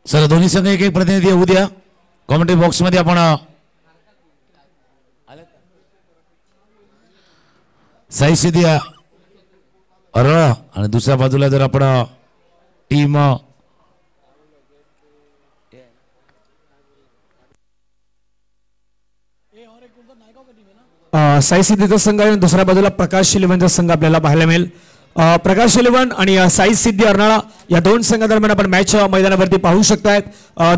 Sir दोन्ही संघ एक एक प्रतिनिधी येऊ द्या कॉमेंट्री बॉक्स मध्ये. आपण साई सिद्धी अरळ आणि दुसऱ्या बाजूला जर आपण टीम साई सिद्धीचा संघ आहे, दुसऱ्या बाजूला प्रकाश इलेव्हनचा संघ आपल्याला पाहायला मिळेल. प्रकाश इलेव्हन आणि साई सिद्धी अर्नाळा या दोन संघादरम्यान आपण मॅच मैदानावरती पाहू शकतायत.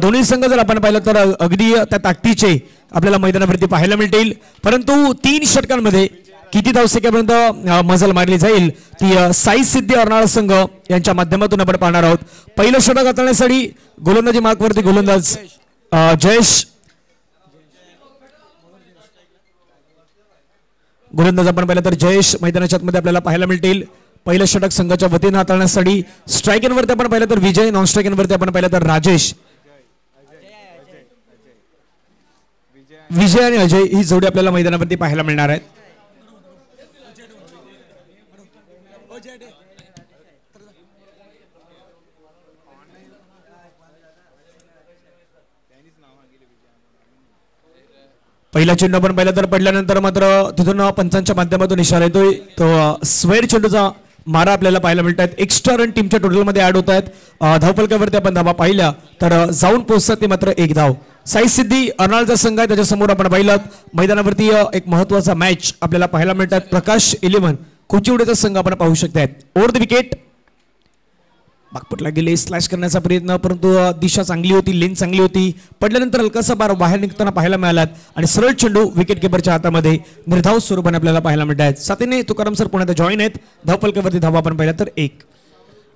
दोन्ही संघ जर आपण पाहिलं तर अगदी त्या ताकदीचे आपल्याला मैदानावरती पाहायला मिळतील. परंतु 3 षटकांमध्ये किती धावसंख्येपर्यंत मजल मारली जाईल ती साई सिद्धी अर्नाळा संघ यांच्या माध्यमातून आपण पाहणार आहोत. पहिलं षटक हाताळण्यासाठी गोलंदाजी मार्कवरती गोलंदाज जयेश, गोलंदाज आपण पाहिलं तर जयेश मैदानाच्या आतमध्ये आपल्याला पाहायला मिळतील. पहिलं षटक संघाच्या वतीनं हाताळण्यासाठी स्ट्रायकिंगवरती आपण पाहिलं तर विजय, नॉन स्ट्रायकिंगवरती आपण पाहिलं तर राजेश. विजय आणि अजय ही जोडी आपल्याला मैदानावरती पाहायला मिळणार आहेत. पहिला चेंडू आपण पाहिला तर पडल्यानंतर मात्र तिथून पंचांच्या माध्यमातून इशारा येतोय तो स्क्वेअर चेंडूचा मारा आपल्याला पाहायला मिळत आहेत. एक्स्ट्रा रन टीमच्या टोटलमध्ये ऍड होत आहेत. धावफलकावरती आपण धावा पाहिल्या तर जाऊन पोहोचतात ते मात्र 1 धाव. साई सिद्धी अर्नाळाचा संघ आहे, त्याच्यासमोर आपण पाहिलं मैदानावरती एक महत्वाचा मॅच आपल्याला पाहायला मिळतात. प्रकाश इलेव्हन कोचिवडेचा संघ आपण पाहू शकतात. ओव्हर द विकेट बागपटला गेले, स्लॅश करण्याचा प्रयत्न, परंतु दिशा चांगली होती, लेन चांगली होती. पडल्यानंतर हलकासा बार बाहेर निघताना पाहायला मिळाला आणि सरळ चेंडू विकेट किपरच्या हातामध्ये निर्धाव स्वरूपाने आपल्याला पाहायला मिळत आहेत. साथीने तुकाराम सर पुण्यात जॉईन आहेत. धावफलकावरती धावा आपण पाहिला तर 1.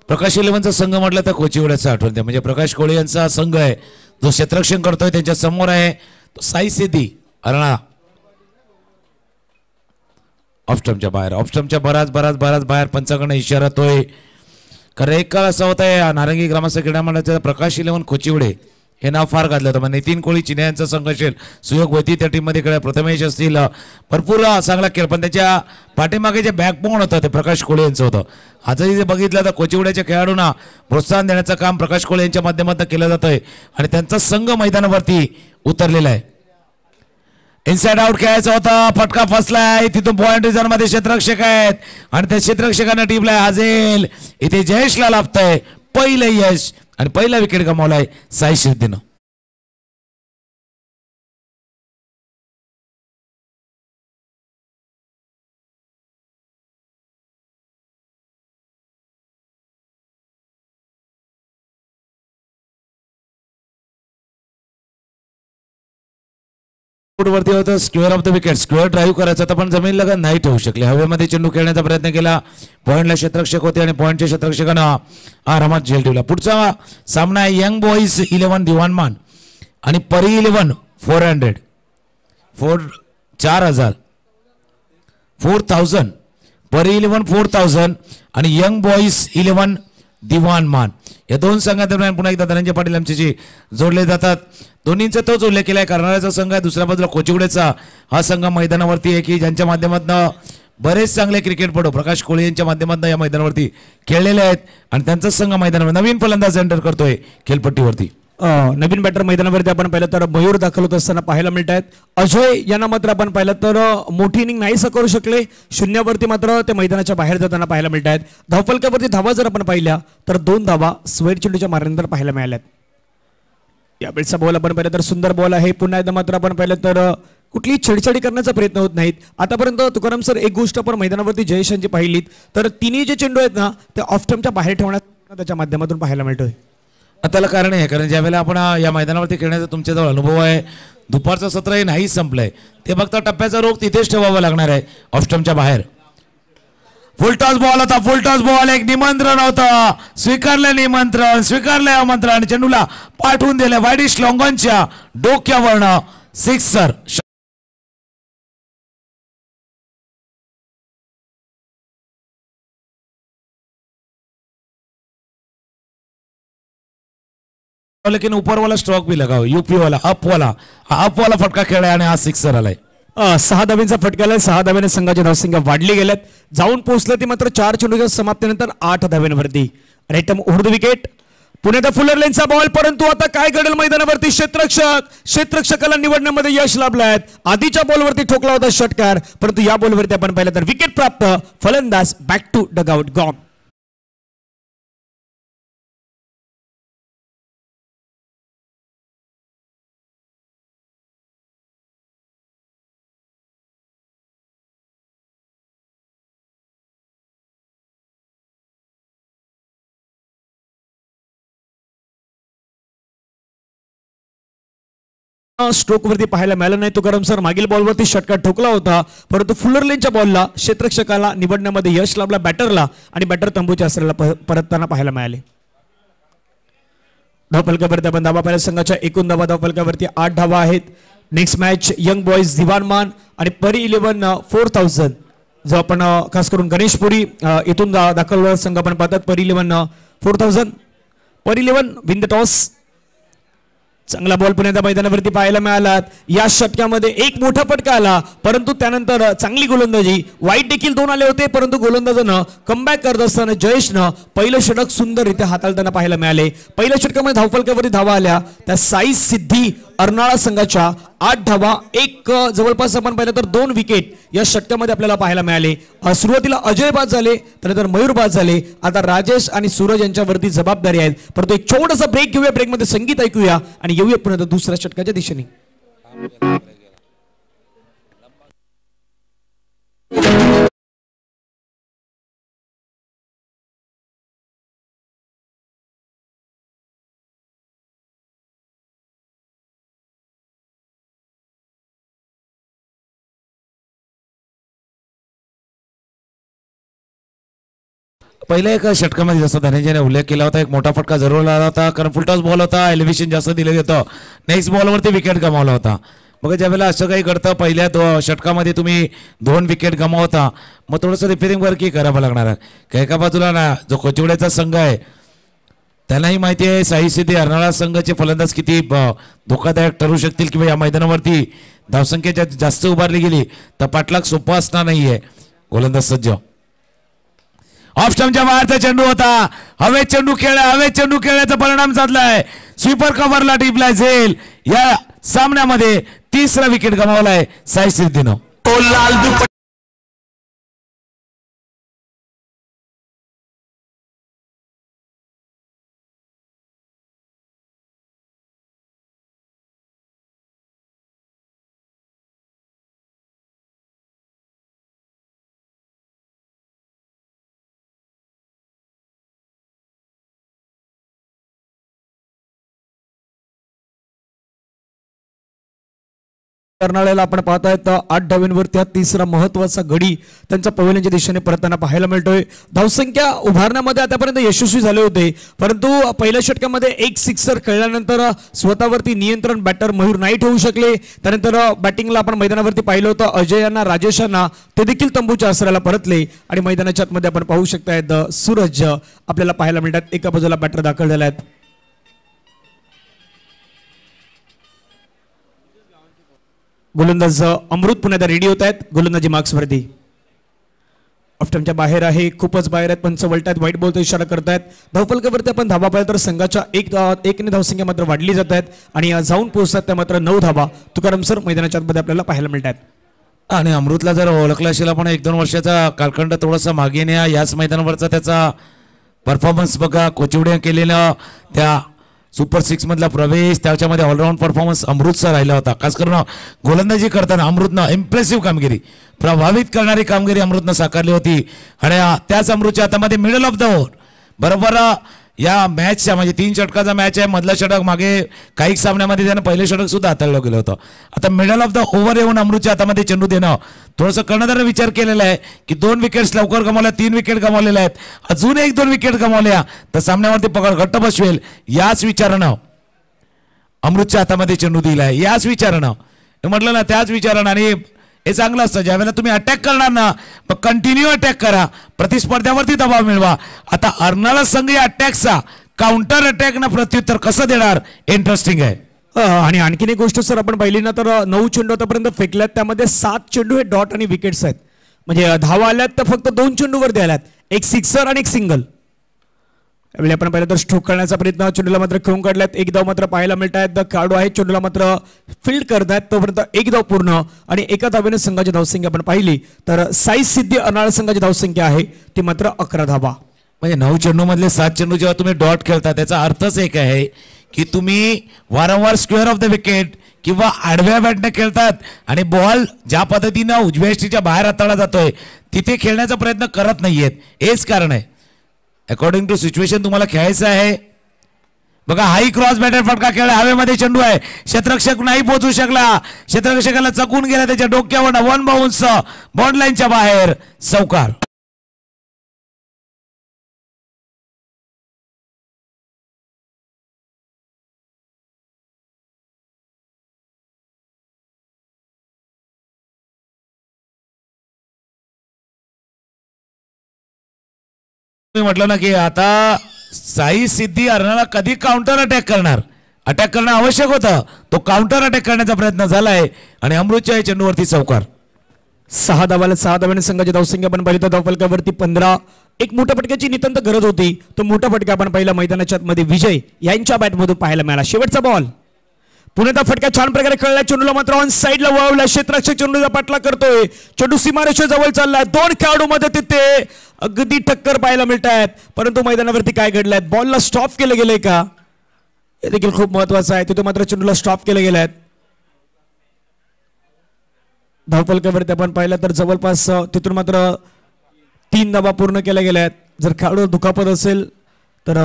प्रकाश इलेव्हनचा संघ म्हटलं तर कोचिवड्याचा आठवण द्या, म्हणजे प्रकाश कोळे यांचा संघ आहे जो क्षेत्ररक्षण करतोय. त्यांच्या समोर आहे तो साई सिद्धी अर्नाळा. ऑफस्टमच्या बाहेर बाहेर पंचाकडनं इशारा तोय. कारण एक काळ असा होता या नारंगी ग्रामस्थ क्रीडा मंडळाचा प्रकाश इलेव्हन कोचिवडे हे नाव फार गाजलं होतं. म्हणजे नितीन कोळी चिन्हे यांचा संघ असेल, सुयोग वैती त्या टीममध्ये खेळ, प्रथमेश असतील, भरपूर चांगला खेळ, पण त्याच्या पाठीमागे जे बॅकबोन होतं ते प्रकाश कोळे यांचं होतं. आजही जे बघितलं तर कोचिवड्याच्या खेळाडूंना प्रोत्साहन देण्याचं काम प्रकाश कोळे यांच्या माध्यमातून केलं जात आहे आणि त्यांचा संघ मैदानावरती उतरलेला आहे. इनसाइड आउट खेळायचा होता, फटका फसलाय, तिथून पॉइंट रिझर्व मध्ये क्षेत्ररक्षक आहेत आणि त्या क्षेत्ररक्षकांना टीमला हाजेल. इथे जयेशला लाभतंय पहिलं यश आणि पहिला विकेट गमावलाय साई सिद्धीनं. वरती होतं square of the wicket, square drive करायचा होता पण जमीन लगत नाही ठेवू शकले. हवेमध्ये चेंडू खेळण्याचा प्रयत्न केला, पॉइंटला क्षेत्ररक्षक होते आणि पॉइंटच्या क्षेत्ररक्षकांना आरामात झेल ठेवला. पुढचा सामना आहे यंग बॉईज 11 दिवाणमान आणि परी 11 4000 परी 11 4000 आणि यंग बॉईज 11 दिवाणमान. या दोन संघादरम्यान पुन्हा एकदा धनंजय पाटील आमच्याशी जोडले जातात. दोन्हींचा तोच उल्लेख केलाय. कर्नाळ्याचा संघ आहे, दुसऱ्या बाजूला कोचिवड्याचा हा संघ मैदानावरती आहे की ज्यांच्या माध्यमातून बरेच चांगले क्रिकेटपटू प्रकाश कोळे यांच्या माध्यमातून या मैदानावरती खेळलेले आहेत आणि त्यांचा संघ मैदानावर नवीन फलंदाज एंटर करतोय खेळपट्टीवरती. नवीन बॅटर मैदानावरती आपण पाहिलं तर मयूर दाखल होत असताना पाहायला मिळत आहेत. अजय यांना मात्र आपण पाहिलं तर मोठी इनिंग नाहीसा करू शकले, शून्यावरती मात्र ते मैदानाच्या बाहेर जाताना पाहायला मिळत आहेत. धावफलकावरती धावा जर आपण पाहिल्या तर 2 धावा स्क्वेअर चेंडूच्या मारल्यानंतर पाहायला मिळाल्यात. यावेळेचा बॉल आपण पाहिलं तर सुंदर बॉल आहे. पुन्हा एकदा मात्र आपण पाहिलं तर कुठली छेडछाडी करण्याचा प्रयत्न होत नाहीत. आतापर्यंत तुकाराम सर एक गोष्ट आपण मैदानावरती जयेश यांची पाहिलीत तर तिन्ही जे चेंडू आहेत ना ते ऑफस्टमच्या बाहेर ठेवण्यात त्याच्या माध्यमातून पाहायला मिळतोय. त्याला कारण आहे कारण ज्यावेळेला आपण या मैदानावरती खेळण्याचा तुमच्याजवळ अनुभव आहे, दुपारचं सत्रही नाही संपलंय, ते फक्त टप्प्याचा रोग तिथेच ठेवावा लागणार आहे ऑफस्टमच्या बाहेर. फुलटॉस बॉल होता, फुलटॉस बॉल, एक निमंत्रण होतं, स्वीकारलं आमंत्रण आणि चेंडूला पाठवून दिलं वाईडिश लॉंगॉनच्या डोक्यावरनं सिक्सर. लेकिन ऊपर वाला स्ट्रोक भी लगाओ, यूपी वाला अप वाला फटका खेळाय आणि हा सिक्सर आलाय. 6 धाब्यांचा फटका आलाय. 6 धाब्याने संघाची धावसंख्या वाढली गेल्यात. जाऊन पोहोचलं ती मात्र 4 चेंडूच्या समाप्तीनंतर 8 धाब्यांवरती. राईटम ओव्हर द विकेट पुण्यात फुलर लेनचा बॉल, परंतु आता काय घडेल मैदानावरती क्षेत्ररक्षकाला निवडण्यामध्ये यश लाभलं आहे. आधीच्या बॉलवरती ठोकला होता षटकार, परंतु या बॉलवरती आपण पाहिलं तर विकेट प्राप्त. फलंदाज back to dugout gone. Stroke वरती पाहायला मिळालं नाही. तो गरम सर मागील बॉलवरती षटकार ठोकला होता, परंतु फुलर लेनच्या बॉलला क्षेत्ररक्षकाला निवडण्यामध्ये यश लाभला बॅटरला, आणि बॅटर तंबूच्या आसऱ्याला परतताना पाहायला मिळाले. धावफलकावरती आपण धावा पाहिल्या. संघाच्या एकूण धावा धावफलकावरती 8 धावा आहेत. नेक्स्ट मॅच यंग बॉयज दिवानमान आणि परी 11 4000, जो आपण खास करून गणेशपुरी इथून दाखल संघ आपण पाहतात. परी 11 4000, परी 11 विन द टॉस. चांगला बॉल पुण्याच्या मैदानावरती पाहायला मिळाला. या षटकामध्ये एक मोठा फटका आला, परंतु त्यानंतर चांगली गोलंदाजी. वाईट देखील 2 आले होते, परंतु गोलंदाजानं कमबॅक करत असताना जयेशनं पहिलं षटक सुंदररित्या हाताळताना पाहायला मिळाले. पहिल्या षटकामध्ये धावफलकावरती धावा आल्या त्या साई सिद्धी अर्नाळा संघाच्या 8 धावा, एक जवळपास आपण पाहिलं तर 2 विकेट या षटकामध्ये आपल्याला पाहायला मिळाले. सुरुवातीला अजय बाद झाले, त्यानंतर मयूर बाद झाले. आता राजेश आणि सूरज यांच्यावरती जबाबदारी आहे. परंतु एक छोटासा ब्रेक घेऊया, ब्रेकमध्ये संगीत ऐकूया आणि येऊया पुन्हा दुसऱ्या षटकाच्या दिशेने. पहिल्या एका षटकामध्ये जसं धनंजयने उल्लेख केला होता, एक मोठा फटका जरूर आला होता, कारण फुलटॉस बॉल होता, एलिव्हेशन जास्त दिलं होतं. नेक्स्ट बॉलवरती विकेट गमावला होता. बघा ज्यावेळेला असं काही घडतं, पहिल्या षटकामध्ये तुम्ही 2 विकेट गमावता, मग थोडंसं रिपेरिंग वर्कही करावं लागणार आहे. का एका बाजूला ना जो कोचिवड्याचा संघ आहे त्यांनाही माहिती आहे साई सिद्धी अर्नाळा संघाचे फलंदाज किती धोकादायक ठरू शकतील, किंवा या मैदानावरती धावसंख्या जास्त उभारली गेली तर पाठलाग सोपा असणार नाहीये. गोलंदाज सज्ज. ऑफ स्टंपच्या बाहेरचा चेंडू होता, हवेत चेंडू खेळण्याचा परिणाम साधलाय. स्वीपर कव्हरला टिपलाय झेल. या सामन्यामध्ये 3रा विकेट गमावलाय साई सिद्धीनं. कर्नाळ्याला आपण पाहतायत 8 धावांवर त्या 3रा महत्वाचा गडी त्यांचा पवेलियनच्या दिशेने परतताना पाहायला मिळतोय. धावसंख्या उभारण्यामध्ये आतापर्यंत यशस्वी झाले होते, परंतु पहिल्या षटकामध्ये एक सिक्सर खेळल्यानंतर स्वतःवरती नियंत्रण बॅटर मयूर नाही ठेवू शकले. त्यानंतर बॅटिंगला आपण मैदानावरती पाहिलं होतं अजय यांना, राजेश यांना, ते देखील तंबूच्या आसऱ्याला परतले. आणि मैदानाच्या आतमध्ये आपण पाहू शकतायत सूरज आपल्याला पाहायला मिळतात. एका बाजूला बॅटर दाखल झाले आहेत. गोलंदाज अमृत पुण्यात रेडी होत आहेत. गोलंदाजी मार्क्सवरती ऑफ्टमच्या बाहेर आहे, खूपच बाहेर आहेत. पंच वळतायत, व्हाईट बॉलचा इशारा करतायत. धावफलकावरती आपण धावा पाहिलं तर संघाच्या एकने धावसंख्या मात्र वाढली जात आहेत आणि जाऊन पोहोचतात त्या मात्र 9 धावा तुकाराम सर मैदानाच्या आतमध्ये आपल्याला पाहायला मिळतात. आणि अमृतला जर ओळखला असेल आपण 1-2 वर्षाचा कालखंड थोडासा मागे न्या. याच मैदानावरचा त्याचा परफॉर्मन्स बघा, कोचिवड्या केलेला त्या सुपर 6 मधला प्रवेश, त्याच्यामध्ये ऑलराऊंड परफॉर्मन्स अमृतचा राहिला होता. खास करून गोलंदाजी करताना अमृतनं इम्प्रेसिव्ह कामगिरी, प्रभावित करणारी कामगिरी अमृतनं साकारली होती. आणि त्याच अमृतच्या हातामध्ये मिडल ऑफ द ओव्हर बरोबर या मॅचच्या म्हणजे 3 षटकाचा मॅच आहे. मधला षटक मागे काही सामन्यामध्ये त्यानं पहिलं षटक सुद्धा हाताळलं गेलं होतं. आता मिडल ऑफ द ओव्हर येऊन अमृतच्या हातामध्ये चेंडू देणं थोडंसं कर्णधारानं विचार केलेला आहे की 2 विकेट्स लवकर गमावल्या, 3 विकेट गमावलेल्या आहेत, अजून 1-2 विकेट गमावल्या तर सामन्यावरती पकड घट्ट बसवेल. याच विचारानं अमृतच्या हातामध्ये चेंडू दिलाय, याच विचारानं म्हटलं ना, त्याच विचारानं. आणि हे चांगलं असतं ज्यावेळेला तुम्ही अटॅक करणार ना, मग कंटिन्यू अटॅक करा, प्रतिस्पर्ध्यावरती दबाव मिळवा. आता अर्नाळा संघ या अटॅकचा काउंटर अटॅक ना प्रत्युत्तर कसं देणार, इंटरेस्टिंग आहे. आणि आणखीन एक गोष्ट सर आपण पाहिली ना तर 9 चेंडू आतापर्यंत फेकल्यात, त्यामध्ये 7 चेंडू हे डॉट आणि विकेट्स आहेत. म्हणजे धावा आल्यात तर फक्त 2 चेंडूवरती आल्यात, एक सिक्सर आणि एक सिंगल. त्यावेळी आपण पाहिलं तर स्ट्रोक करण्याचा प्रयत्न चेंडूला मात्र खेळून काढल्यात. एक धाव मात्र पाहायला मिळत आहेत. खेळाडू आहे चेंडूला मात्र फील्ड करतायत तोपर्यंत एक धाव पूर्ण आणि एका धावेने संघाची धावसंख्या आपण पाहिली तर साई सिद्धी अर्नाळा संघाची धावसंख्या आहे ती मात्र 11 धावा. म्हणजे 9 चेंडू मधले 7 चेंडू जेव्हा तुम्ही डॉट खेळता त्याचा अर्थच एक आहे की तुम्ही वारंवार स्क्वेअर ऑफ द विकेट किंवा आडव्या बॅटने खेळतात आणि बॉल ज्या पद्धतीनं उजव्या यष्टीच्या बाहेर हाताळला जातोय तिथे खेळण्याचा प्रयत्न करत नाहीयेत. हेच कारण आहे. अकॉर्डिंग टू सिच्युएशन तुम्हाला खेळायचं आहे. बघा हाई क्रॉस बॅटर फटका खेळ हवेमध्ये चेंडू आहे. क्षेत्ररक्षक नाही पोहोचू शकला. क्षेत्ररक्षकाला चकून गेला त्याच्या डोक्यावर. 1 बाउन्स बॉन्ड लाईनच्या बाहेर चौकार. म्हटलं ना की आता साई सिद्धी अर्नाळा कधी काउंटर अटॅक करणार. अटॅक करणं आवश्यक होतं. तो काउंटर अटॅक करण्याचा प्रयत्न झालाय आणि अमृतच्या चेंडूवरती चौकार. 6 धावाने संघाची धावसंख्या आपण पाहिली तर धावफलकावरती 15. एक मोठ्या फटक्याची नितांत गरज होती. तो मोठा फटका आपण पहिला मैदानाच्या मध्ये विजय यांच्या बॅटमधून पाहायला मिळाला. शेवटचा बॉल पुण्याचा फटका छान प्रकारे खेळला. चेंडूला मात्र ऑन साईडला वळवला. क्षेत्ररक्षक चेंडूचा पाठला करतोय. चेंडू सीमारेषे जवळ चाललाय. 2 खेळाडू मध्ये तिथे अगदी टक्कर पाहायला मिळत आहेत. परंतु मैदानावरती काय घडलंय बॉलला स्टॉप केलं गेलंय का हे देखील खूप महत्वाचं आहे. तिथे मात्र चेंडूला स्टॉप केले गेले आहेत. धावफलकावरती आपण पाहिलं तर जवळपास तिथून मात्र 3 धावा पूर्ण केल्या गेल्या आहेत. जर खेळाडू दुखापत असेल तर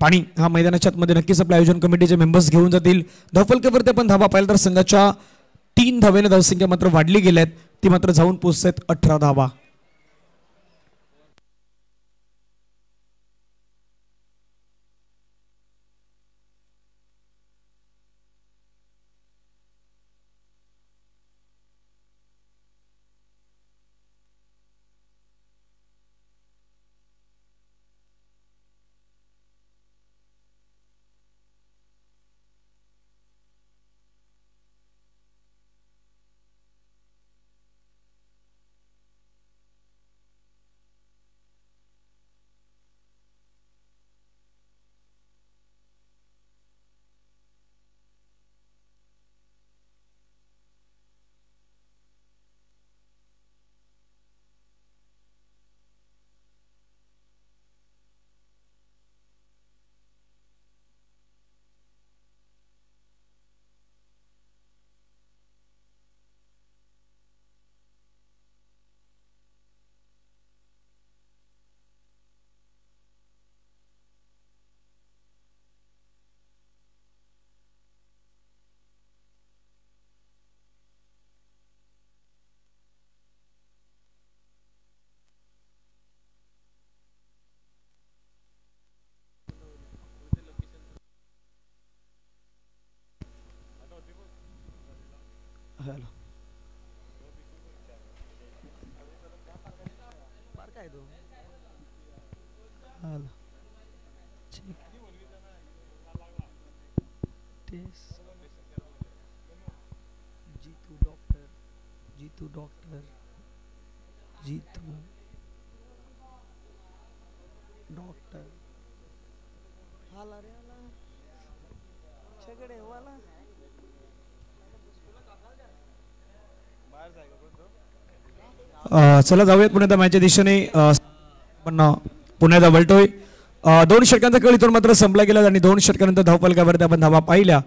पाणी हा मैदानाच्या आतमध्ये नक्कीच आपल्या आयोजन कमिटीचे मेंबर्स घेऊन जातील. धावफलकावरती आपण धावा पाहिलं तर संघाच्या 3 धावेने धावसंख्या मात्र वाढली गेल्यात. ती मात्र जाऊन पोहोचतात 18 धावा. चला जाऊयात पुण्याच्या मॅचच्या दिशेने. पण पुण्याचा वळतोय. 2 षटकांचा खेळ इथून मात्र संपला गेला आणि 2 षटकानंतर धावफलकावरती आपण धावा पाहिल्या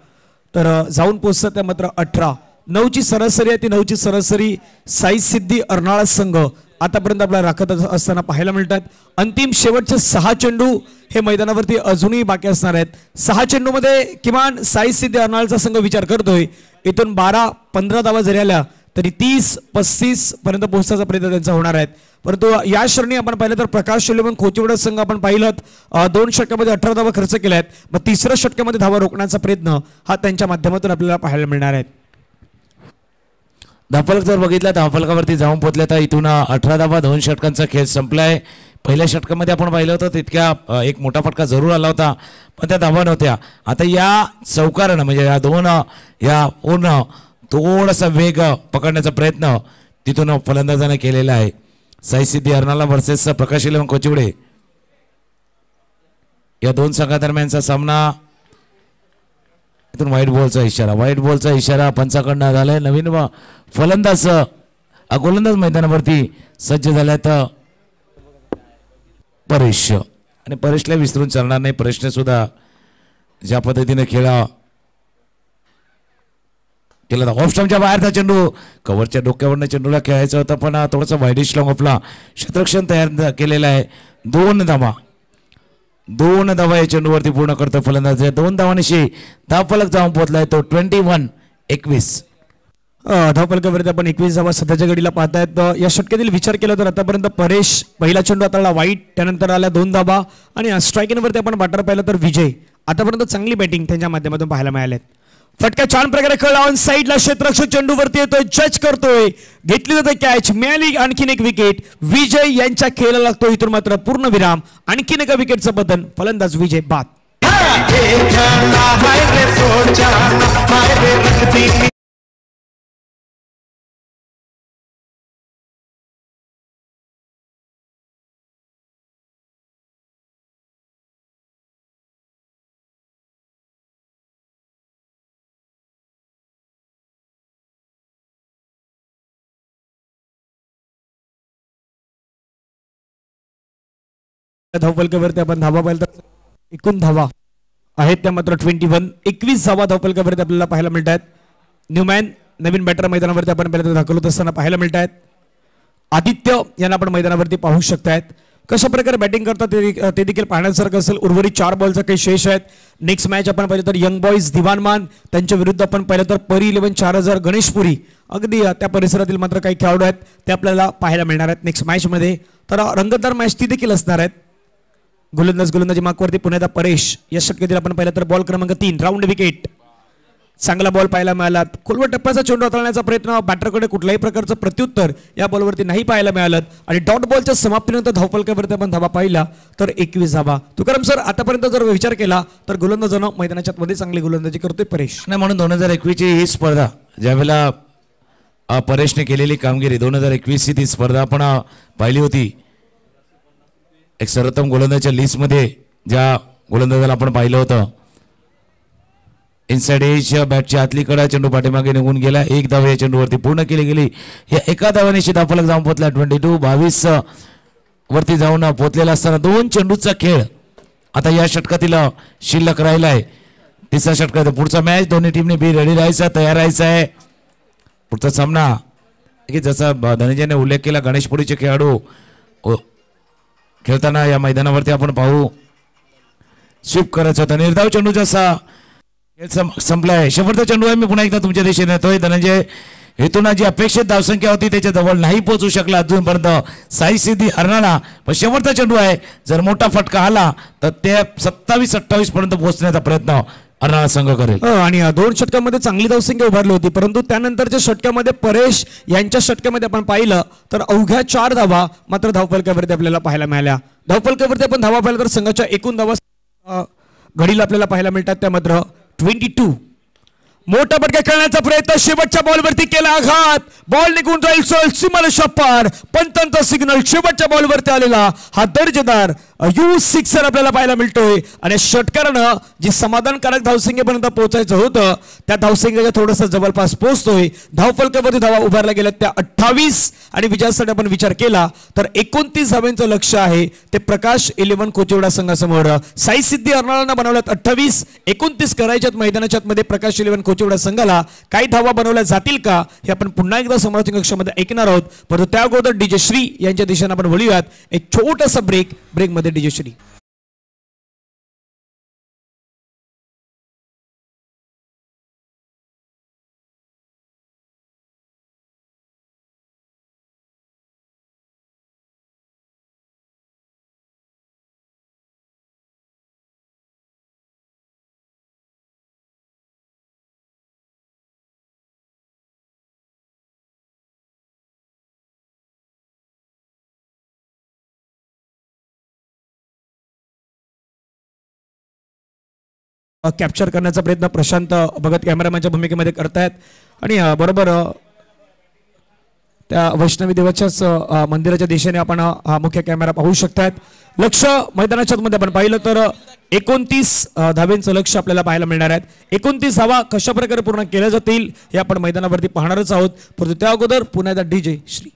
तर जाऊन पोहोचतात त्या मात्र 18. 9ची सरासरी आहे. ती 9ची सरासरी साई सिद्धी अर्नाळा संघ आतापर्यंत आपल्याला राखत असताना पाहायला मिळतात. अंतिम शेवटचे 6 चेंडू हे मैदानावरती अजूनही बाकी असणार आहेत. 6 चेंडूमध्ये किमान साई सिद्धी अर्नाळाचा संघ विचार करतोय इथून 12-15 धावा जरी आल्या तरी 30-35 पर्यंत पोहोचण्याचा प्रयत्न त्यांचा होणार आहे. परंतु या श्रेणी आपण पाहिलं तर प्रकाश शिलेमन खोचिवडा संघ आपण पाहिलं 2 षटकामध्ये 18 धावा खर्च केल्या आहेत. मग 3ऱ्या षटकामध्ये धावा रोखण्याचा प्रयत्न हा त्यांच्या माध्यमातून आपल्याला पाहायला मिळणार आहे. धावफलक जर बघितला धावफलकावरती जाऊन पोहोचल्या तर इथून 18 धावा 2 षटकांचा खेळ संपलाय. पहिल्या षटकामध्ये आपण पाहिलं होतं तितक्या एक मोठा फटका जरूर आला होता पण त्या धावा नव्हत्या. आता या चौकारानं म्हणजे या 2 या पूर्ण थोडासा वेग पकडण्याचा प्रयत्न तिथून फलंदाजाने केलेला आहे. साई सिद्धी अर्नाळा वर्सेस प्रकाश इलेव्हन कोचिवडे. या दोन संघादरम्यानचा सामना. इथून व्हाईट बॉलचा इशारा पंचाकडनं झालाय. नवीन फलंदाज गोलंदाज मैदानावरती सज्ज झाल्यात परेश, आणि परेशला विसरून चालणार नाही. परेशने सुद्धा ज्या पद्धतीने केला ऑफ स्टंपच्या बाहेरचा चेंडू, कव्हरच्या डोक्यावरनं चेंडूला खेळायचं होतं पण थोडंसं वाईडिश लॉंग ऑफला क्षेत्ररक्षण तयार केलेलं आहे. 2 धावा या चेंडूवरती पूर्ण करतो फलंदाज. 2 धावांशी धावफलक जाऊन पोहोचलाय तो 21-21. धावफलकावरती आपण 21 धावा सध्याच्या घडीला पाहतायत. या षटकातील विचार केला तर आतापर्यंत परेश पहिला चेंडू हाताळला वाईट, त्यानंतर आल्या 2 धावा, आणि स्ट्रायकिंगवरती आपण बॅटर पाहिलं तर विजय. आतापर्यंत चांगली बॅटिंग त्यांच्या माध्यमातून पाहायला मिळाले. फटका छान प्रकारे खेळला ऑन साईडला, क्षेत्ररक्षक चेंडूवरती येतोय, जज करतोय, घेतली जाते कॅच, मिळाली आणखीन एक विकेट. विजय यांच्या खेळाला लागतो इथून मात्र पूर्ण विराम. आणखीन एका विकेटचं पतन, फलंदाज विजय बाद. धावफलकावरती आपण धावा पाहिलं तर एकूण धावा आहेत त्या मात्र 21 धावा धावफलकावरती आपल्याला पाहायला मिळत आहेत. न्यूमॅन नवीन बॅटर मैदानावरती आपण पहिल्यांदा दाखल होत असताना पाहायला मिळत आहेत. आदित्य यांना आपण मैदानावरती पाहू शकतायत. कशा प्रकारे बॅटिंग करतात ते देखील पाहण्यासारखं असेल. उर्वरित 4 बॉलचा काही शेष आहेत. नेक्स्ट मॅच आपण पाहिलं तर यंग बॉईज दिवानमान त्यांच्या विरुद्ध आपण पाहिलं तर परी 11 4000 गणेशपुरी, अगदी त्या परिसरातील मात्र काही खेळाडू आहेत ते आपल्याला पाहायला मिळणार आहेत नेक्स्ट मॅचमध्ये. तर रंगतदार मॅच ती देखील असणार आहेत. गोलंदाजी मार्कवरती पुण्याचा परेश. या षटकातील आपण पाहिलं तर बॉल क्रमांक 3 राऊंड विकेट. चांगला बॉल पाहायला मिळाला. खोलवर टप्प्याचा चेंडू हाताळण्याचा प्रयत्न, बॅटरकडे कुठल्याही प्रकारचं प्रत्युत्तर या बॉलवरती नाही पाहायला मिळालं. आणि डॉट बॉलच्या समाप्तीनंतर धावफलकावरती आपण धावा पाहिला तर 21 धावा. तुकाराम सर, आतापर्यंत जर विचार केला तर गोलंदाजानं मैदानाच्या मध्ये चांगली गोलंदाजी करतोय परेश. नाही म्हणून 2021 ची ही स्पर्धा ज्यावेळेला परेशने केलेली कामगिरी 2021 ची ती स्पर्धा आपण पाहिली होती. एक सर्वोत्तम गोलंदाजाच्या लिस्टमध्ये ज्या गोलंदाजाला आपण पाहिलं होतं, इनसाइड एज बॅटच्या आतलीकडे चेंडू पाठीमागे निघून गेला. 1 धाव या चेंडूवरती पूर्ण केली गेली. या एका धावाने धावफलक जाऊन पोहोचला 22 वरती जाऊन पोहोचलेला असताना 2 चेंडूचा खेळ आता या षटकातील शिल्लक राहिलाय. तिसरा षटकात पुढचा मॅच दोन्ही टीमने बी रेडी राहायचा, तयार राहायचा आहे. पुढचा सामना की जसा धनंजयने उल्लेख केला, गणेशपुरीचे खेळाडू खेळताना या मैदानावरती आपण पाहू. स्वीप करायचा होता, निर्धाव चेंडू जसा संपलाय. शेवटचा चेंडू आहे. मी पुन्हा एकदा तुमच्या दिशेने येतोय. धनंजय हेतून जी अपेक्षित धावसंख्या होती त्याच्या जवळ नाही पोहोचू शकला अजूनपर्यंत साई सिद्धी हरणारा. पण शेवटचा चेंडू आहे, जर मोठा फटका आला तर ते 27-28 पर्यंत पोहोचण्याचा प्रयत्न हरणारा संघ करेल. आणि 2 षटकांमध्ये चांगली धावसंख्या उभारली होती, परंतु त्यानंतरच्या षटकामध्ये परेश यांच्या षटकामध्ये आपण पाहिलं तर अवघ्या 4 धावा मात्र धावफलकावरती आपल्याला पाहायला मिळाल्या. धावफलकावरती आपण धावा पाहिलं तर संघाच्या एकूण धावा घडीला आपल्याला पाहायला मिळतात त्या मात्र 22. मोठा फटका खेळण्याचा प्रयत्न, शेवटच्या बॉलवरती केला आघात, बॉल निघून जाईल सीमारेषा पार. पंतांचा सिग्नल शेवटच्या बॉलवरती आलेला हा दर्जेदार U6 आपल्याला पाहायला मिळतोय. आणि षटकारानं जी समाधानकारक धावसंख्येपर्यंत पोहोचायचं होतं त्या धावसंख्येच्या थोडंसं जवळपास पोहोचतोय. धावफलकावरती धावा उभारल्या गेल्या त्या 28 आणि विजयासाठी आपण विचार केला तर 29 धावांचं लक्ष्य आहे ते प्रकाश 11 कोचिवडा संघासमोर. साई सिद्धी अर्नाळांना बनवल्यात 28, 29 करायच्यात मैदानाच्या मध्ये प्रकाश 11 कोचिवडा संघाला. काही धावा बनवल्या जातील का हे आपण पुन्हा एकदा समोरच्या कक्षामध्ये ऐकणार आहोत. परंतु त्या अगोदर डीजे श्री यांच्या दिशेने आपण वळूयात. एक छोटासा ब्रेकमध्ये डीजे श्री. कॅप्चर करण्याचा प्रयत्न प्रशांत भगत कॅमेरामॅनच्या भूमिकेमध्ये करतायत. आणि बरोबर त्या वैष्णवी देवाच्याच मंदिराच्या दिशेने आपण हा मुख्य कॅमेरा पाहू शकतायत. लक्ष मैदानाच्या मध्ये आपण पाहिलं तर 29 धावेंचं लक्ष आपल्याला पाहायला मिळणार आहेत. 29 धावा कशा प्रकारे पूर्ण केल्या जातील हे आपण मैदानावरती पाहणारच आहोत. परंतु त्या अगोदर पुन्हा एकदा DJ श्री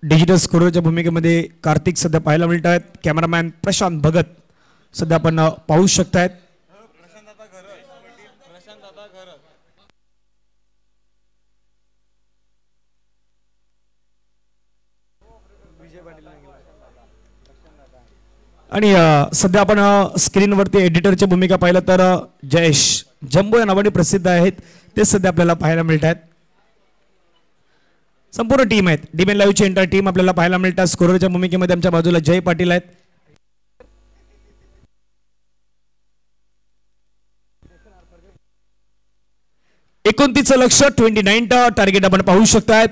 डिजिटल स्कोरच्या भूमिकेमध्ये कार्तिक सध्या पाहायला मिळत आहेत. कॅमेरामॅन प्रशांत भगत सध्या आपण पाहू शकतायत. आणि सध्या आपण स्क्रीनवरती एडिटरची भूमिका पाहिलं तर जयेश जंबो या नावाने प्रसिद्ध आहेत ते सध्या आपल्याला पाहायला मिळत आहेत. संपूर्ण टीम आहेत. डीमेन लाईव्हची एंटायर टीम आपल्याला पाहायला मिळतात. स्कोररच्या भूमिकेमध्ये आमच्या बाजूला जय पाटील आहेत. एकोणतीसचं लक्ष 29 टार्गेट आपण पाहू शकतायत.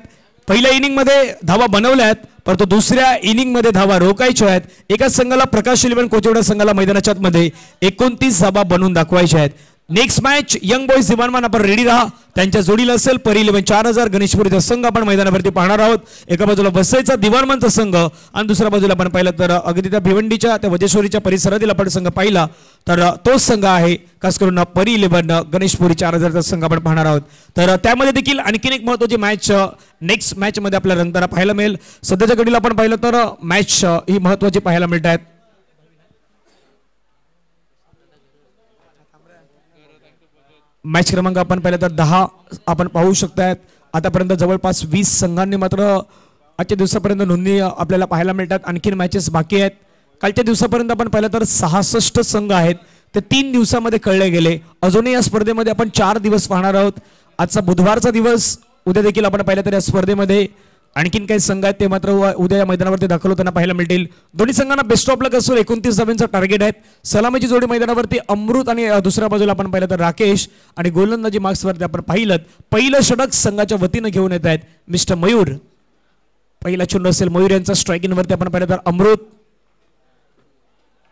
पहिल्या इनिंग मध्ये धावा बनवल्या आहेत परंतु दुसऱ्या इनिंग मध्ये धावा रोखायच्या आहेत. एकाच संघाला प्रकाश इलेव्हन कोचिवडा संघाला मैदानाच्या मध्ये 29 धावा बनवून दाखवायच्या आहेत. नेक्स्ट मॅच यंग बॉयज दिवाणमान आपण रेडी राहा. त्यांच्या जोडीला असेल परी 4000 गणेशपुरीचा संघ आपण मैदानावरती पाहणार आहोत. एका बाजूला वसईचा दिवाणमानचा संघ आणि दुसऱ्या बाजूला आपण पाहिलं तर अगदी त्या भिवंडीच्या त्या वजेश्वरीच्या परिसरातील आपण संघ पाहिला तर तोच संघ आहे. खास करून परी 11 गणेशपुरी 4000चा संघ आपण पाहणार आहोत. तर त्यामध्ये देखील आणखीन एक महत्त्वाची मॅच नेक्स्ट मॅच मध्ये आपल्याला रंगताना पाहायला मिळेल. सध्याच्या घडीला आपण पाहिलं तर मॅच ही महत्त्वाची पाहायला मिळत आहेत. मॅच क्रमांक आपण पाहिलं तर 10 आपण पाहू शकतायत. आतापर्यंत जवळपास 20 संघांनी मात्र आजच्या दिवसापर्यंत नोंदणी आपल्याला पाहायला मिळतात. आणखीन मॅचेस बाकी आहेत. कालच्या दिवसापर्यंत आपण पाहिलं तर 66 संघ आहेत ते 3 दिवसामध्ये कळले गेले. अजूनही या स्पर्धेमध्ये आपण 4 दिवस पाहणार आहोत. आजचा बुधवारचा दिवस. उद्या देखील आपण पाहिलं तर या स्पर्धेमध्ये आणखीन काही संघ आहेत ते मात्र उद्या या मैदानावरती दाखल होताना पाहायला मिळतील. दोन्ही संघांना बेस्ट ऑफ लक असून 29 धावांचं टार्गेट आहेत. सलामीची जोडी मैदानावरती अमृत आणि दुसऱ्या बाजूला आपण पाहिलं तर राकेश आणि गोलंदाजी मार्क्सवरती आपण पाहिलं पहिलं षटक संघाच्या वतीनं घेऊन येत आहेत मिस्टर मयूर. पहिला चेंडू असेल मयूर यांचा स्ट्रायकिंगवरती आपण पाहिलं तर अमृत.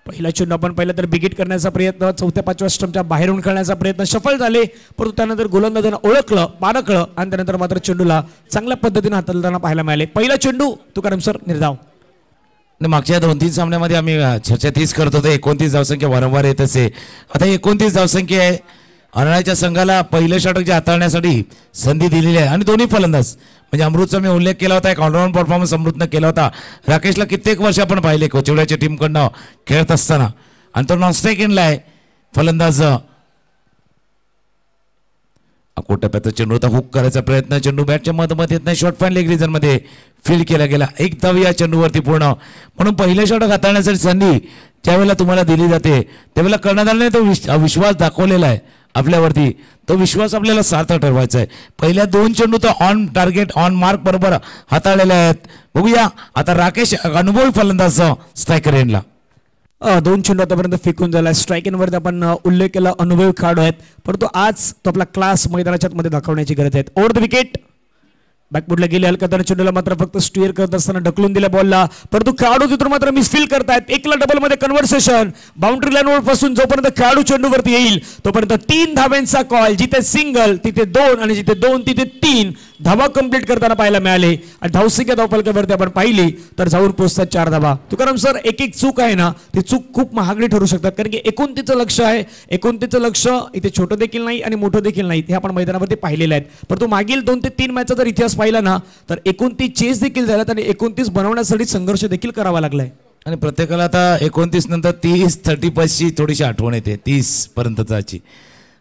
पहिला चेंडू आपण पाहिलं तर बिगिट करण्याचा प्रयत्न. 4-5व्या स्टंपच्या बाहेरून खेळण्याचा प्रयत्न सफल झाले परंतु त्यानंतर गोलंदाजांना ओळखलं पारखलं आणि त्यानंतर मात्र चेंडूला चांगल्या पद्धतीने हाताळताना पाहायला मिळाले. पहिला चेंडू तुकाराम सर निर्धाव. मागच्या 2-3 सामन्यामध्ये आम्ही चर्चा तीच करत होतो. 29 धावसंख्या वारंवार येत असे. आता 29 धावसंख्या आहे. अरणाच्या संघाला पहिलं षटक जे हाताळण्यासाठी संधी दिलेली आहे आणि दोन्ही फलंदाज म्हणजे अमृतचा मी उल्लेख केला होता. एक ऑलराऊंड परफॉर्मन्स अमृतनं केला होता. राकेशला कित्येक वर्ष आपण पाहिले कोचिवड्याच्या टीमकडनं खेळत असताना आणि तो नॉनस्ट्राईक एंडला आहे फलंदाज. कोटप्याचा चेंडू होता. हुक करायचा प्रयत्न. चेंडू बॅटच्या मधोमध येत नाही. शॉर्ट फॅन लेग रिजन मध्ये फील्ड केला गेला. एक धाव या चेंडूवरती पूर्ण. म्हणून पहिलं षटक हाताळण्यासाठी संधी ज्यावेळेला तुम्हाला दिली जाते त्यावेळेला कर्णधाराने तो विश्वास दाखवलेला आहे आपल्यावरती. तो विश्वास आपल्याला सार्थ ठरवायचा आहे. पहिल्या 2 चेंडू तर ऑन टार्गेट ऑन मार्क बरोबर हाताळलेले आहेत. बघूया आता राकेश अनुभवी फलंदाज स्ट्रायकर एंडला 2 चेंडू आतापर्यंत फेकून झाला. स्ट्रायकिंग वरती आपण उल्लेख केला अनुभवी खेळाडू आहेत परंतु आज तो आपला क्लास मैदानाच्या मध्ये दाखवण्याची गरज आहे. ओव्हर द विकेट बॅकफुटला गेले हलका चेंडूला मात्र फक्त स्टीअर करत असताना ढकलून दिल्या बॉलला परंतु खेळाडू तिथून मात्र मिसफील करतायत. एकला डबल मध्ये कन्व्हर्सेशन. बाउंड्री लाईनवर पासून जोपर्यंत खेळाडू चेंडूवरती येईल तोपर्यंत 3 धाव्यांचा कॉल. जिथे सिंगल तिथे 2 आणि जिथे 2 तिथे 3 धावा कंप्लीट करताना पाहायला मिळाले. आणि धावसंख्या धावफलकावरती आपण पाहिली तर जाऊन पोहोचतात 4 धावा. तुकाराम सर एक चूक आहे ना ती चूक खूप महागडी ठरू शकतात कारण की 29चं लक्ष आहे. 29चं लक्ष इथे छोटं देखील नाही आणि मोठं देखील नाही हे आपण मैदानावरती पाहिलेलं आहे. परंतु मागील 2 ते 3 मॅचचा जर इतिहास पाहिला ना तर 29 चेस देखील झाल्यात आणि 29 बनवण्यासाठी संघर्ष देखील करावा लागलाय. आणि प्रत्येकाला आता 29 नंतर 30-30 थोडीशी आठवण येते 30 पर्यंतची.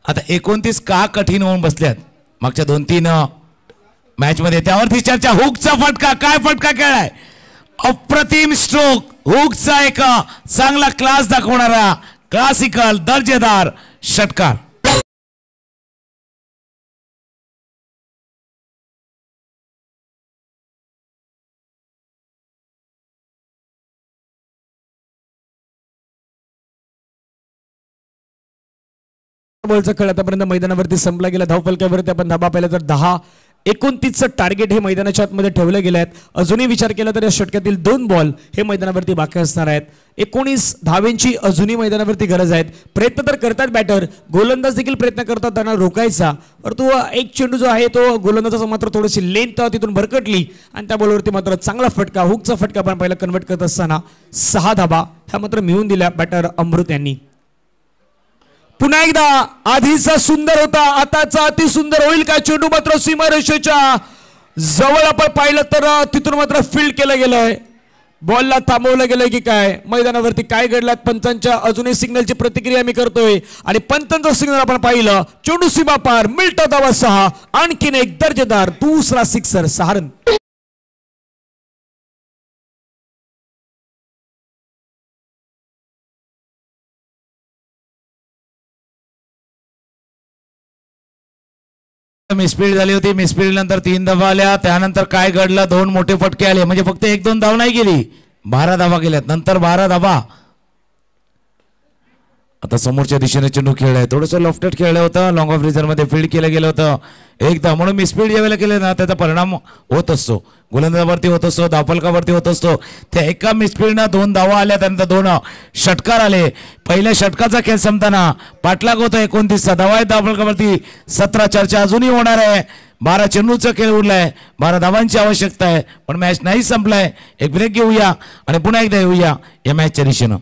आता 29 का कठीण होऊन बसल्यात मागच्या 2-3 मॅच मध्ये, त्यावरती चर्चा. हुकचा फटका, काय फटका खेळाय, अप्रतिम स्ट्रोक, हुकचा एक चांगला क्लास दाखवणारा क्लासिकल दर्जेदार षटकार. बॉलचा खेळ आतापर्यंत मैदानावरती संपला गेला. धावफलकावरती आपण धाबा पाहिला तर 10-29चं टार्गेट हे मैदानाच्या आतमध्ये ठेवले गेले आहेत. अजूनही विचार केला तर या षटकातील 2 बॉल हे मैदानावरती बाकी असणार आहेत. 19 धावेंची अजूनही मैदानावरती गरज आहे. प्रयत्न तर करतात बॅटर, गोलंदाज देखील प्रयत्न करतात त्यांना रोखायचा, परंतु एक चेंडू जो आहे तो गोलंदाजाचा मात्र थोडीशी लेंथ तिथून भरकटली आणि त्या बॉलवरती मात्र चांगला फटका, हुकचा फटका आपण पहिला कन्वर्ट करत असताना 6 धाबा ह्या मात्र मिळवून दिल्या बॅटर अमृत यांनी. पुन्हा एकदा आधीचा सुंदर होता, आताचा अति सुंदर होईल का? चेंडू मात्र सीमारेषेच्या जवळ आपण पाहिलं तर तिथून मात्र फील्ड केलं गेलंय, बॉलला थांबवलं गेलंय की काय? मैदानावरती काय घडलं? पंचांच्या अजूनही सिग्नलची प्रतिक्रिया मी करतोय आणि पंचांचं सिग्नल आपण पाहिलं. चेंडू सीमा पार, मिळतो धावा 6, आणखीन एक दर्जेदार दुसरा सिक्सर, 6 रन. मिसफील्ड झाली होती, मिसफील्ड नंतर 3 धावा आल्या. त्यानंतर काय घडलं? 2 मोठे फटके आले, म्हणजे फक्त 1-2 धाव नाही गेली, 12 धावा गेल्यात. नंतर 12 धावा. आता समोरच्या दिशेने चेंडू खेळलाय, थोडंसं लॉफ्टेड खेळलं होतं, लॉंग ऑफ रिझर्व मध्ये फील्ड केलं गेलं होतं एकदा, म्हणून मिसफील्ड ज्यावेळेला केले ना त्याचा परिणाम होत असतो, गोलंदाजावरती होत असतो, धावफलकावरती होत असतो. त्या एका मिसफील्डनं 2 धावा आल्या, त्यानंतर 2 षटकार आले. पहिल्या षटकाचा खेळ संपताना पाठलाग होतो 29चा धावा आहे धावफलकावरती. 17 चर्चा अजूनही होणार आहे. 12 चेंडूचा खेळ उरलाय, 12 धावांची आवश्यकता आहे, पण मॅच नाही संपलाय. एक ब्रेक घेऊया आणि पुन्हा एकदा येऊया या मॅचच्या दिशेनं.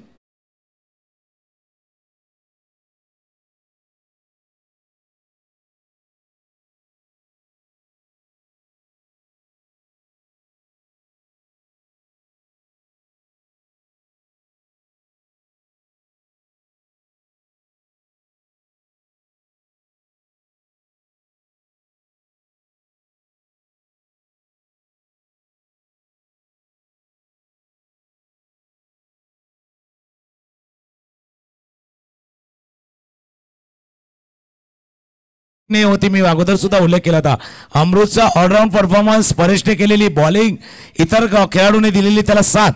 नाही होती, मी अगोदर सुद्धा उल्लेख केला होता. अमृतचा ऑलराऊंड परफॉर्मन्स, परेशने केलेली बॉलिंग, इतर खेळाडूंनी दिलेली त्याला साथ,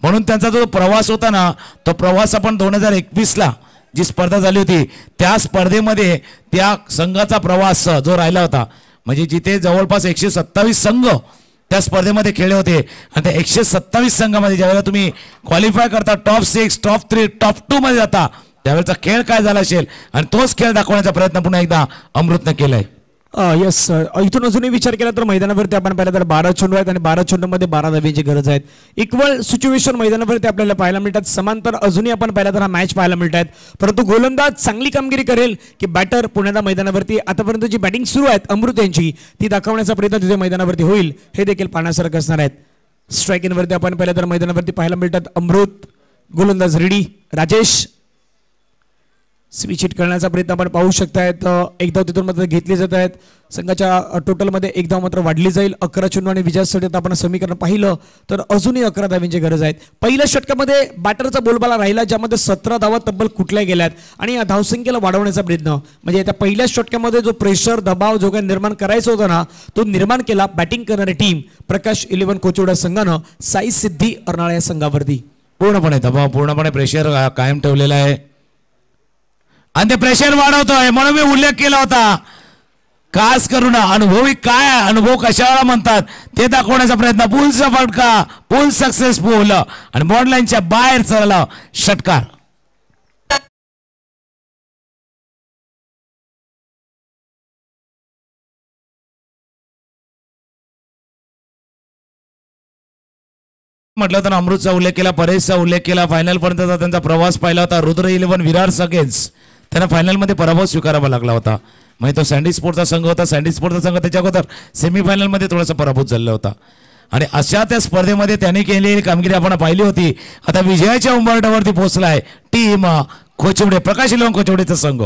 म्हणून त्यांचा जो प्रवास होता ना तो प्रवास आपण 2021ला जी स्पर्धा झाली होती त्या स्पर्धेमध्ये त्या संघाचा प्रवास जो राहिला होता, म्हणजे जिथे जवळपास 127 संघ त्या स्पर्धेमध्ये खेळले होते आणि त्या 127 संघामध्ये ज्यावेळेला तुम्ही क्वालिफाय करता, टॉप 6, टॉप 3, टॉप 2 मध्ये जाता, त्यावेळेचा खेळ काय झाला असेल आणि तोच खेळ दाखवण्याचा प्रयत्न पुन्हा एकदा अमृतने केलाय. येस, इथून अजूनही विचार केला तर मैदानावरती आपण पाहिलं तर 12 चेंडू आहेत आणि 12 चेंडूमध्ये 12 धावेची गरज आहे. इक्वल सिच्युएशन मैदानावरती आपल्याला पाहायला मिळतात. समांतर अजूनही आपण पाहिलं तर हा मॅच पाहायला मिळतात, परंतु गोलंदाज चांगली कामगिरी करेल की बॅटर पुण्याला मैदानावरती आतापर्यंत जी बॅटिंग सुरू आहे अमृत यांची ती दाखवण्याचा प्रयत्न तिथे मैदानावरती होईल, हे देखील पाहण्यासारखं असणार आहेत. स्ट्राईक इनवरती आपण पाहिलं तर मैदानावरती पाहायला मिळतात अमृत, गोलंदाज रेडी, राजेश स्विच हिट करण्याचा प्रयत्न आपण पाहू शकतायत. एक धाव तिथून मात्र घेतली जात आहेत. संघाच्या टोटलमध्ये एक धाव मात्र वाढली जाईल. 11 चेंडू आणि विजयासाठी आपण समीकरण पाहिलं तर अजूनही 11 धावांची गरज आहे. पहिल्या षटकामध्ये बॅटरचा बोलबाला राहिला, ज्यामध्ये 17 धावा तब्बल कुठल्या गेल्यात आणि या धावसंख्येला वाढवण्याचा प्रयत्न, म्हणजे त्या पहिल्या षटकामध्ये जो प्रेशर दबाव जो काही निर्माण करायचा होता ना तो निर्माण केला बॅटिंग करणारी टीम प्रकाश 11 कोचिवडा संघानं साई सिद्धी अर्नाळा या संघावरती. पूर्णपणे दबाव, पूर्णपणे प्रेशर कायम ठेवलेला आहे आणि ते प्रेशर वाढवतोय, म्हणून मी उल्लेख केला होता. खास करून अनुभवी काय अनुभव कशाला म्हणतात ते दाखवण्याचा प्रयत्न. पुलचा फटका, पुल सक्सेसफुल आणि बॉर्ड लाईनच्या बाहेर चढला षटकार. म्हटलं तर अमृतचा उल्लेख केला, परेशचा उल्लेख केला, फायनल पर्यंतचा त्यांचा प्रवास पाहिला होता. रुद्र 11 विरार अगेन्स्ट त्यांना फायनलमध्ये पराभव स्वीकारावा लागला होता. म्हणजे तो सँडी स्पोर्टचा संघ होता. सँडी स्पोर्टचा संघ त्याच्या अगोदर सेमीफायनलमध्ये थोडासा पराभूत झालेला होता आणि अशा त्या स्पर्धेमध्ये त्यांनी केलेली कामगिरी आपण पाहिली होती. आता विजयाच्या उंबरठ्यावरती पोहोचलाय टीम खोचिवडे, प्रकाश 11 खोचिवडेचा संघ.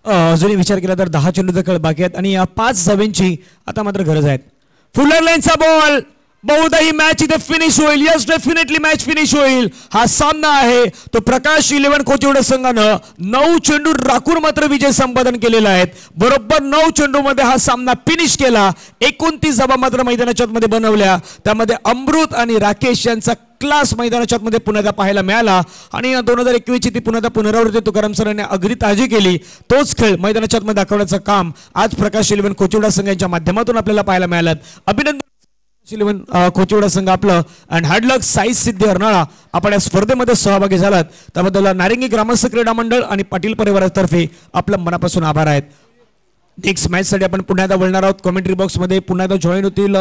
अजूनही विचार केला तर 10 चेंडूचा खेळ बाकी आहेत आणि या 5 धावांची आता मात्र गरज आहे. फुलर लाईनचा बॉल, बहुधा ही मॅच इथे फिनिश होईल. यस, डेफिनेटली मॅच फिनिश होईल. हा सामना आहे तो प्रकाश 11 कोचिवडे संघानं 9 चेंडू राखून मात्र विजय संपादन केलेला आहे. बरोबर 9 चेंडूमध्ये हा सामना फिनिश केला. 29 धावा मात्र मैदानाच्या आतमध्ये बनवल्या. त्यामध्ये अमृत आणि राकेश यांचा क्लास मैदानाच्या आतमध्ये पुन्हा पाहायला मिळाला आणि 2021 ची ती पुन्हा पुनरावृत्ती तुकाराम सरांनी अगदी ताजी केली. तोच खेळ मैदानाच्या आतमध्ये दाखवण्याचं काम आज प्रकाश 11 कोचिवडा संघाच्या माध्यमातून आपल्याला पाहायला मिळालं. अभिनंदन 11 कोचिवडा संघ आपलं. अँड हार्ड लक साई सिद्धी अर्नाळा, आपण या स्पर्धेमध्ये सहभागी झालात त्याबद्दल नारिंगी ग्रामस्थ क्रीडा मंडळ आणि पाटील परिवारातर्फे आपलं मनापासून आभार आहेत. नेक्स्ट मॅच साठी आपण पुन्हा एकदा बोलणार आहोत. कमेंट्री बॉक्स मध्ये पुन्हा एकदा जॉईन होतील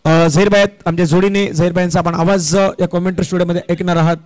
झहीर भाई, आमच्या जोडीने झहीर भाईंचा आपण आवाज या कमेंट्री स्टुडिओ मध्ये ऐकणार आहात.